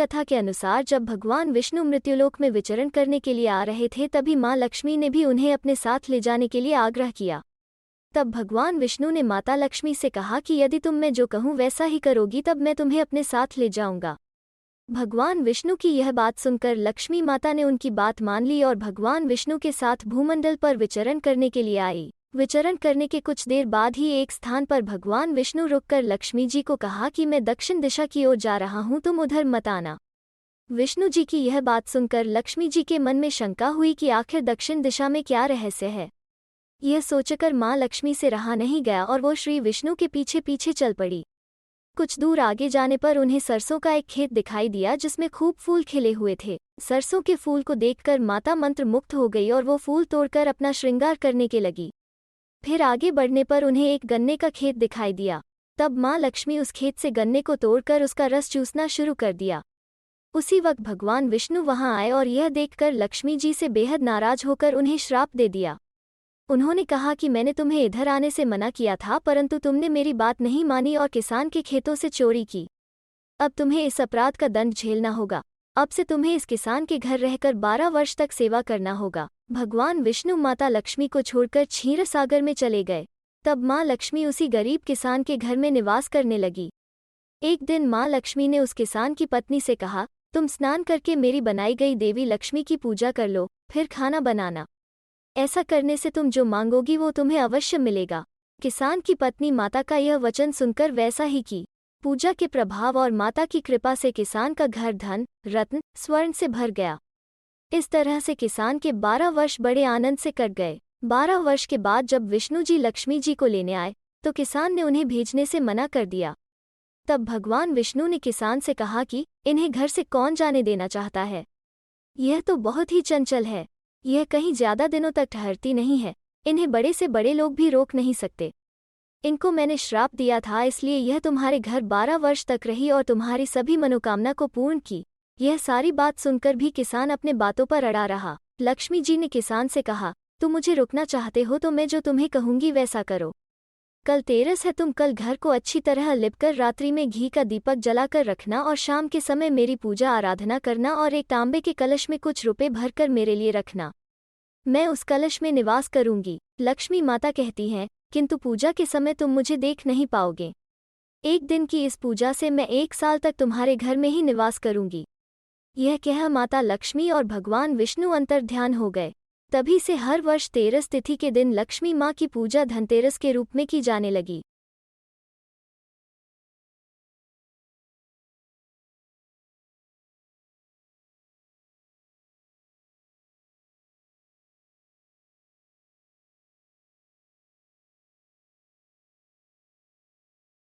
कथा के अनुसार जब भगवान विष्णु मृत्युलोक में विचरण करने के लिए आ रहे थे तभी माँ लक्ष्मी ने भी उन्हें अपने साथ ले जाने के लिए आग्रह किया। तब भगवान विष्णु ने माता लक्ष्मी से कहा कि यदि तुम मैं जो कहूँ वैसा ही करोगी तब मैं तुम्हें अपने साथ ले जाऊंगा। भगवान विष्णु की यह बात सुनकर लक्ष्मी माता ने उनकी बात मान ली और भगवान विष्णु के साथ भूमंडल पर विचरण करने के लिए आई। विचरण करने के कुछ देर बाद ही एक स्थान पर भगवान विष्णु रुककर लक्ष्मी जी को कहा कि मैं दक्षिण दिशा की ओर जा रहा हूँ, तुम उधर मत आना। विष्णु जी की यह बात सुनकर लक्ष्मी जी के मन में शंका हुई कि आखिर दक्षिण दिशा में क्या रहस्य है। यह सोचकर माँ लक्ष्मी से रहा नहीं गया और वो श्री विष्णु के पीछे पीछे चल पड़ी। कुछ दूर आगे जाने पर उन्हें सरसों का एक खेत दिखाई दिया जिसमें खूब फूल खिले हुए थे। सरसों के फूल को देखकर माता मंत्र मुग्ध हो गई और वो फूल तोड़कर अपना श्रृंगार करने के लगी। फिर आगे बढ़ने पर उन्हें एक गन्ने का खेत दिखाई दिया। तब माँ लक्ष्मी उस खेत से गन्ने को तोड़कर उसका रस चूसना शुरू कर दिया। उसी वक्त भगवान विष्णु वहां आए और यह देखकर लक्ष्मी जी से बेहद नाराज होकर उन्हें श्राप दे दिया। उन्होंने कहा कि मैंने तुम्हें इधर आने से मना किया था परंतु तुमने मेरी बात नहीं मानी और किसान के खेतों से चोरी की। अब तुम्हें इस अपराध का दंड झेलना होगा। अब से तुम्हें इस किसान के घर रहकर 12 वर्ष तक सेवा करना होगा। भगवान विष्णु माता लक्ष्मी को छोड़कर क्षीर सागर में चले गए। तब माँ लक्ष्मी उसी गरीब किसान के घर में निवास करने लगी। एक दिन माँ लक्ष्मी ने उस किसान की पत्नी से कहा, तुम स्नान करके मेरी बनाई गई देवी लक्ष्मी की पूजा कर लो, फिर खाना बनाना। ऐसा करने से तुम जो मांगोगी वो तुम्हें अवश्य मिलेगा। किसान की पत्नी माता का यह वचन सुनकर वैसा ही की। पूजा के प्रभाव और माता की कृपा से किसान का घर धन, रत्न, स्वर्ण से भर गया। इस तरह से किसान के 12 वर्ष बड़े आनंद से कट गए। 12 वर्ष के बाद जब विष्णु जी लक्ष्मी जी को लेने आए तो किसान ने उन्हें भेजने से मना कर दिया। तब भगवान विष्णु ने किसान से कहा कि इन्हें घर से कौन जाने देना चाहता है। यह तो बहुत ही चंचल है, यह कहीं ज्यादा दिनों तक ठहरती नहीं है। इन्हें बड़े से बड़े लोग भी रोक नहीं सकते। इनको मैंने श्राप दिया था इसलिए यह तुम्हारे घर 12 वर्ष तक रही और तुम्हारी सभी मनोकामना को पूर्ण की। यह सारी बात सुनकर भी किसान अपने बातों पर अड़ा रहा। लक्ष्मी जी ने किसान से कहा, तुम मुझे रुकना चाहते हो तो मैं जो तुम्हें कहूंगी वैसा करो। कल तेरस है, तुम कल घर को अच्छी तरह लिपकर रात्रि में घी का दीपक जलाकर रखना और शाम के समय मेरी पूजा आराधना करना और एक तांबे के कलश में कुछ रुपए भरकर मेरे लिए रखना। मैं उस कलश में निवास करूंगी। लक्ष्मी माता कहती हैं, किंतु पूजा के समय तुम मुझे देख नहीं पाओगे। एक दिन की इस पूजा से मैं 1 साल तक तुम्हारे घर में ही निवास करूंगी। यह कह माता लक्ष्मी और भगवान विष्णु अंतर्ध्यान हो गए। तभी से हर वर्ष तेरस तिथि के दिन लक्ष्मी माँ की पूजा धनतेरस के रूप में की जाने लगी।